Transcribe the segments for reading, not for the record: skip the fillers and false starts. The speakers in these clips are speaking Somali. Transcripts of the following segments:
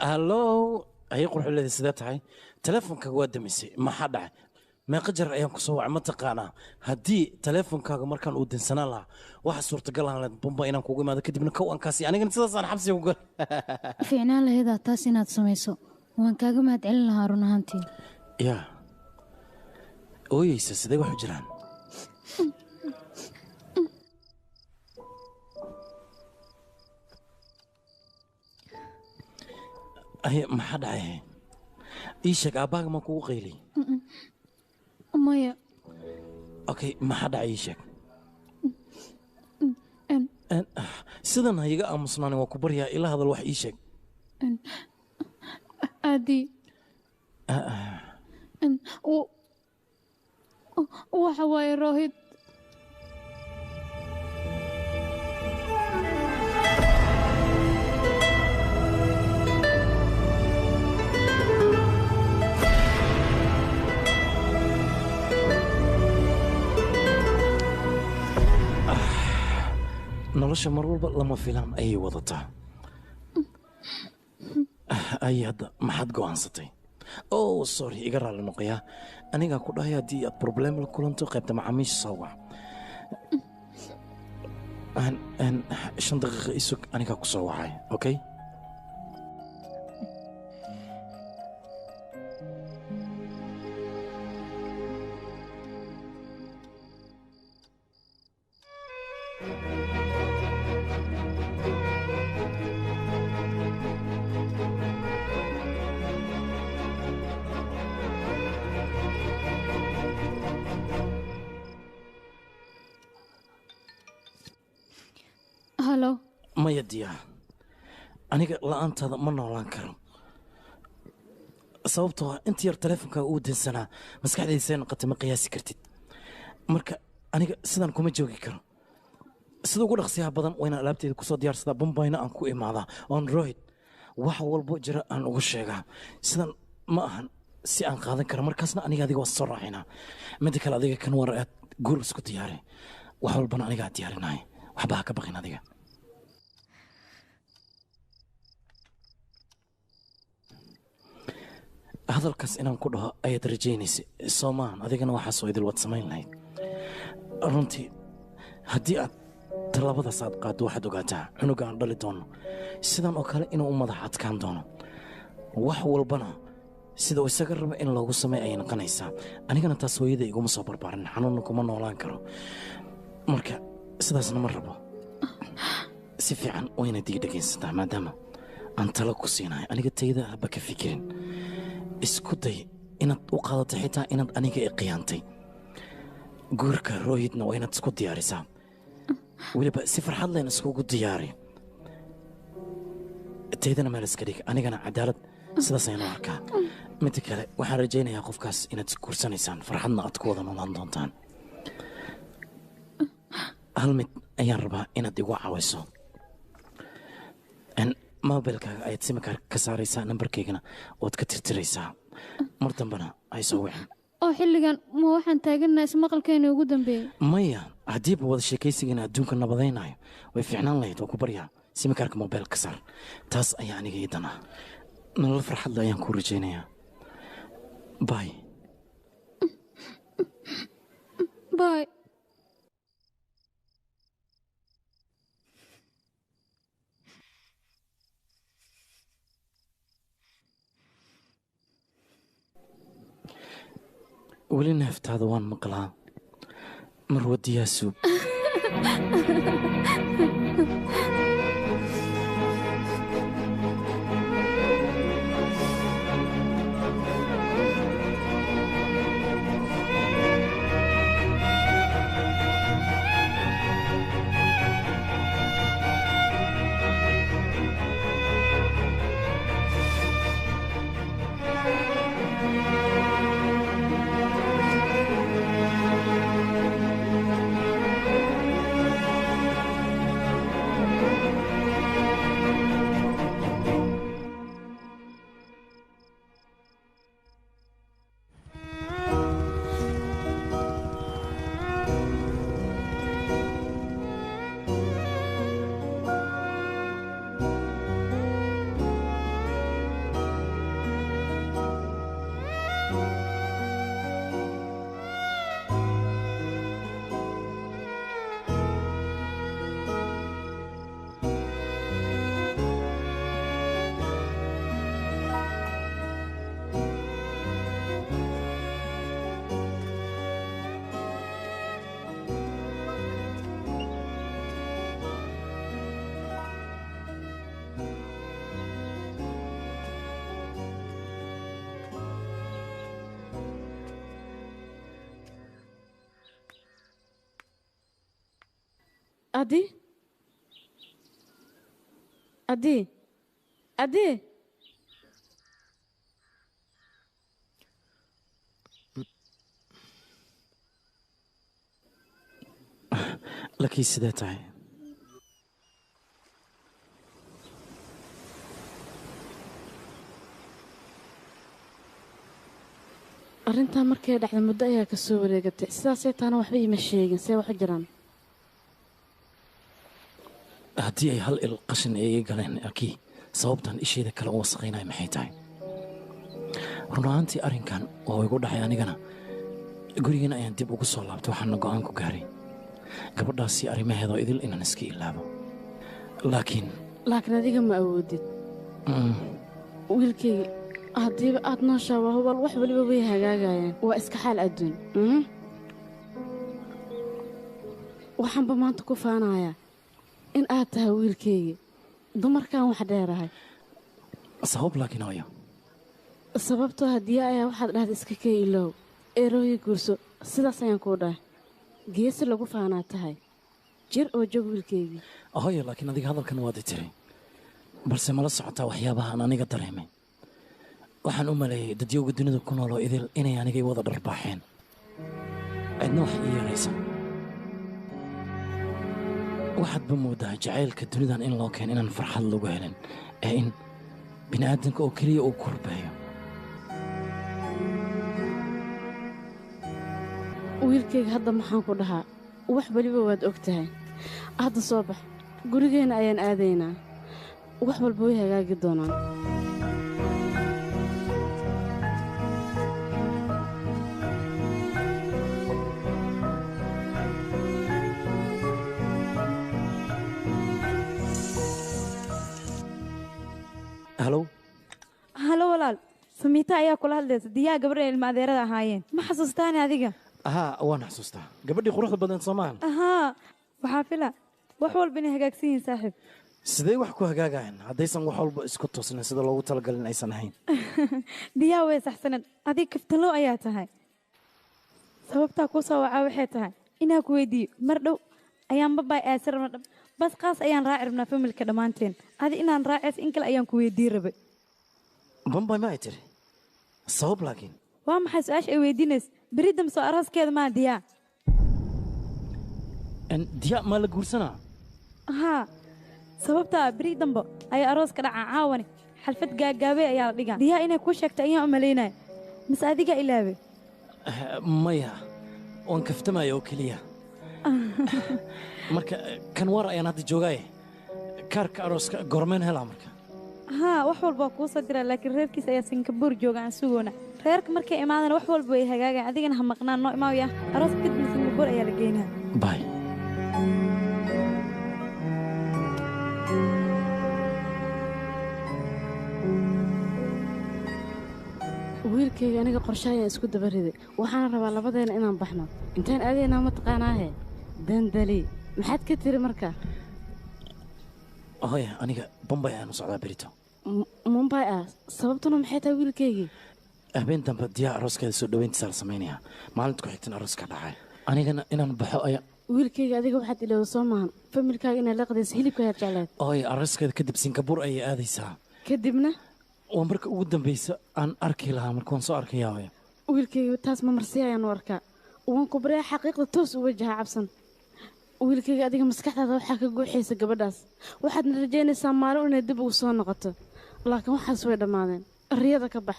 هلو هي قروح الذي سدات هاي تلفونك واد ميسي ما حدا ما قجر أيام كسوع ما تقانا هدي تلفونك مركان ودين سنة لا واحد صورة قالها بومبا إنا كوجي ماذا كده من كوان كاسي أنا قلت صار حبسي وقول fiicnaan lahayd aad taas inaad samayso waan kaaga mahadcelin lahaa run ahaantii يا ooyeysa sidee wax u jiraan ay maxaa dhacay ii sheeg aabbaaga ma kugu qayliy maya okay maxaa dhacay ii sheeg sidan ha iga aamusnaani waa ku baryaa ila hadal wax ii sheeg aadii waxa waaye rohid nolosha mar walba lama filaan ayay wadataa ay hadda maxaad go'aansatay oh sorry iga raalli noqoyaa anigaa ku dhahay haddii aad problem la kulanto qaybta macaamiisha soo wac 5 daqiiqa isug anigaa ku soo wacay okay halo maya diyaa aniga la'aantaada ma noolaan karo sababtoo ah inta yar taleefonkaa uu dansanaa maskaxdaysa noqotay ma qiyaasi kartid marka aniga sidaan kuma joogi karo sida ugu dhaqsiyaha badan waa inaan alaabteeda kusoo diyaarsadaa bambayna aan ku imaadaa oon rohid wax walbo jira aan ugu sheegaa sidan ma ahan si aan qaadan karo markaasna aniga adiga waa soo raacinaa midda kale adiga kan war aad guur isku diyaare wax walbana anigaa diyaarinahay waxba ha ka baqin adiga hadalkaas inaan ku dhaho ayaad rajaynaysa soo maahan adigana waxaasoo idil waad samayn lahayd runtii haddii aad tallaabadaas aad qaaddo waxaad ogaataa cunuga aan dhali doono sidan oo kale inuu u madax adkaan doono wax walbana sida uu isaga raba in loogu sameey ayay noqonaysaa anigana taas hooyada iguma soo barbaarin xanuunna kuma noolaan karo marka sidaasna ma rabo si fiican wayna dii dhegaysataa maadaama aan talo ku siinahay aniga tayda haba ka fikirin isku day inaad u qaadato xitaa inaad aniga i qiyaantay guurka rohidna waa inaad isku diyaarisaa weliba si farxad leen iskugu diyaari taydana meel iska dhig anigana cadaalad sidaas ayaan u arkaa midda kale waxaan rajaynayaa qofkaas inaad isguursanaysaan farxadna aad ku wada noolaan doontaan hal mid ayaan rabaa inaad igu caawiso mobilkaaga ayaad simikaar ka saaraysaa nambarkaygana waad ka tirtiraysaa mar dambena ay soo wicin oo xilligan ma waxaan taagannaha ismaqalkeena ugu dambeeyey maya haddiiba wada sheekaysigiina adduunka nabadaynayo way fiicnaan lahayd waa ku baryaa simikaarka mobil ka saar taas ayaa aniga ii danaa nolol farxadle ayaan kuu rajaynayaa bay bay weli neeftaada waan maqlaa marwadiyaa suub أدي أدي أدي لكي سيداتي arrintaa markay dhacday muddo ayaa ka soo wareegatay sidaasay taana waxba iima sheegin see wax u jiraan haddii ay hal il qashin ay ii galeen akii sababtan isheeda kale u wasaqaynaya maxay tahay run ahaantii arrinkan oo igu dhacay anigana gurigiina ayaan dib ugu soo laabtay waxaana go'aan ku gaaray gabadhaasi arrimaheedoo idil inaan iska ilaabo laakiin adiga ma awoodid wiilkayga haddiiba aad nooshaa waa hubal wax weliba way hagaagayaan waa iska xaal adduun waxaanba maanta ku faanayaa in aad tahay wiilkayga dumarkan wax dheerahay sabab laakiin hooyo sababtoo haddii ayaa waxaad dhahda iska kay iloow eerooyi guurso sidaas ayaan kuu dhahay geesi lagu faanaa tahay jir oo joog wiilkaygii hooyo laakiin adiga hadalkan waad i tiri balse mala socotaa waxyaabaha aan aniga dareemay waxaan u maleeyay dadyowga dunida ku nooloo idil inay anigay wada dharbaaxeen cidna wax ii yeeraysa waxaadba mooddaa jacaylka dunidan in loo keen inaan farxad lagu helin ee in bini'aadanka oo keliya uu korbeeyo wiilkayga hadda maxaan ku dhahaa wax weliba waad og tahay hadda soo bax gurigeenna ayaan aadaynaa wax walba way hagaagi doonaan halo walaal samiita ayaa kula hadlaysa diyaa gabadha ilma adeerada ahaayeen ma xasuustaani adiga haa waan xasuustaa gabadhii quruxda badan soomaal haa waxaa fila wax walba inay hagaagsan yihiin saaxiib sidee wax ku hagaagayaan haddaysan wax walba isku toosnin sida loogu talagalin aysan ahayn diyaa way saxsanad adig kaftanlow ayaa tahay sababtaa kuu soo wacaa waxay tahay inaa ku weydiiyo mar dhow ayaan babaay aasi rabna dhab bas qaas ayaan raaci rabnaa familka dhammaanteen adi inaan raacays in kale ayaan ku weydiin rabay bambay ma ay tiri sabab laakiin waa maxay su-aasha ay weydiinays beri dambe soo arooskeeda maa diyaa diyaa maa la guursanaa haa sababtaa beri dambe ayaa arooska dhacaa caawani xalfad gaagaabey ayaa la dhigaa diyaa inay kuu sheegtay ayaan u malaynaya mise adigaa ilaabe maya waan kaftamaya oo keliya marka kan war ayaan hadda joogaaye kaarka arooska goormeen helaa marka haa wax walba waa kuu soo diraa laakiin reerkiisa ayaa singabuur jooga aan sugoona reerka markay imaadana wax walba way hagaagayan adigana ha maqnaan noo imaawya arooska kadibna singabuur ayaa la geynaa bay wiilkayga aniga qorshe ayaan isku daba riday waxaana rabaa labadeena inaan baxno intaan aadaynaa ma taqaanaahe dandali maxaad ka tiri marka hooya aniga bombay ayaan u socdaa berito mumbay ah sababtuna maxay tahay wiilkaygii habeen dambe diyaa arooskeeda soo dhoweyntiisa la samaynayaa maalinta ku xigtan arooska dhacay anigana inaan baxo ayaa wiilkayga adiga waxaad ilowda soo maahan familkaaga inaad la qadayso hilibka ayaad jecleed hooya arooskeeda kadib singabuur ayay aadaysaa kadibna waa marka ugu dambaysa aan arki lahaa marka waan soo arkayaa hooya wiilkayga taas ma marsiya ayaan u arkaa waan ku baryaa xaqiiqda toos u wajaha cabsan wiilkayga adiga maskaxdaada waxaa ka guuxaysa gabadhaas waxaadna rajaynaysaa maalin inay dib ugu soo noqoto laakiin waxaas way dhammaadeen riyada ka bax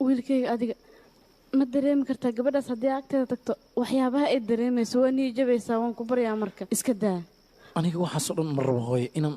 wiilkayga adiga ma dareemi kartaa gabadhaas haddii agteeda tagto waxyaabaha ay dareemayso waa niyi jabaysaa waan ku baryaa marka iska daa aniga waxaasoo dhan ma rabo hooye inaan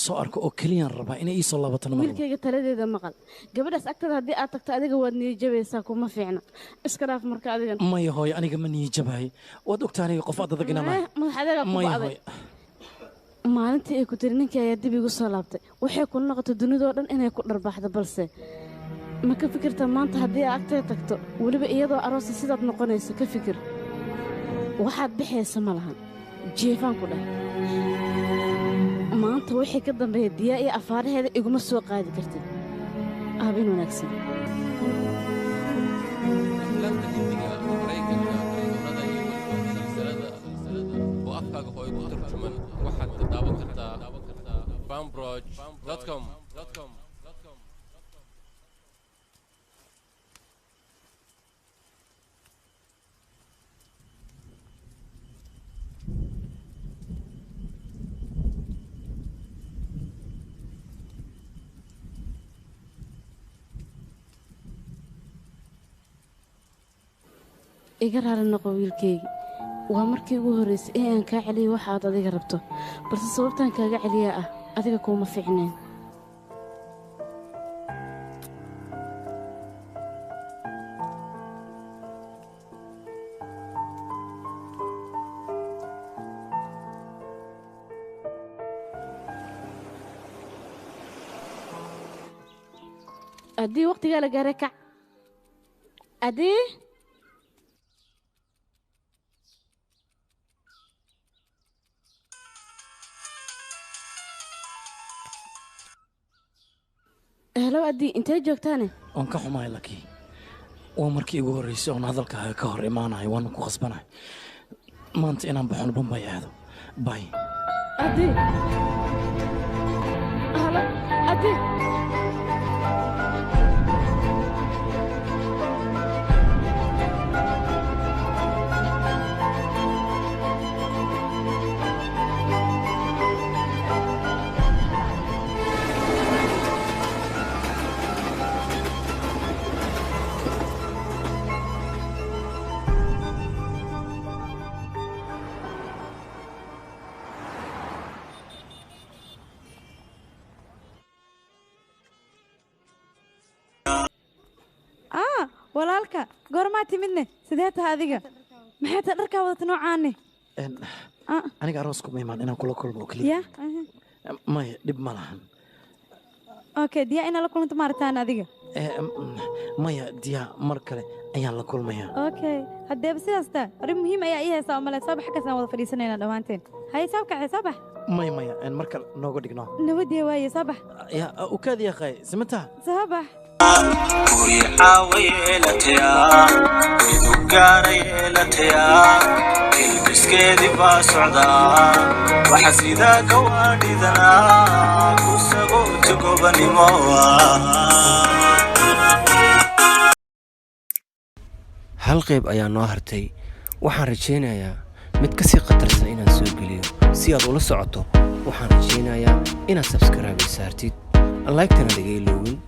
soo arko oo keliyaan rabaa inay ii soo laabatana ma rabo wiilkayga taladeeda maqal gabadhaas agteeda haddii aad tagto adiga waad niyi jabaysaa kuma fiicna iska dhaaf marka adigan maya hooye aniga ma niyi jabahay waad ogtaa aniga qof aad adag inaan ahay madaxadeega ku maya ba'day hooye maalintii ay ku tiri ninkii ayaa dib igu soo laabtay waxay ku noqotay dunidoo dhan inay ku dharbaaxdo balse ma ka fikirtaa maanta haddii aad agteeda tagto weliba iyadoo aroosa sidaad noqonayso ka fikir waxaad bixaysa ma lahan jeefaan ku dheh maanta wixii ka dambeeya diyaa iyo afaaraheeda iguma soo qaadi kartid habeen wanaagsan aflaanta hindiga maraykanka bambroj.com. iga raali noqo wiilkaygi waa markii ugu horraysay ee aan kaa celiyo waxa aad adiga rabto balse sababtaan kaaga celiyaa ah adiga kuuma fiicneen haddii waqtigaa la gaaray kac haddii helo addii intee joogtaane waan ka xumahay laakiin waa markii ugu horraysay oon hadalkaaga ka hor imaanahay waana ku khasbanahay maanta inaan baxoon bambay aado bay addii halo addii walaalka goormaa timidne sidee tahay adiga maxay tahay dharkaa wadata noocaane aniga aroos kuma imaan inaan kula kulmo oo keliya maya dhib ma lahan okay diyaa inaa la kulanto maaritaan adiga maya diyaa mar kale ayaan la kulmayaa okay haddeeba sidaas taa arrin muhiim ayaa ii haysaa oo male soo bax kasaan wada fadhiisanaynaa dhammaanteen haye soo kacay soo bax maya mar kale nooga dhigno nabadee waaye soo bax ukaad yaqay simataa soo bax ويحاويلتيا يدقاريلتيا كلبسكيدي باسعدا وحسيدا كواديدنا كسبو تقوبني موا hal qayb ayaa noo hartay waxaan rajaynayaa mid ka sii khatarsan inaan soo geliyo si aad ula socoto waxaan rajaynayaa inaad subscribe saartid like-tana laga iloowin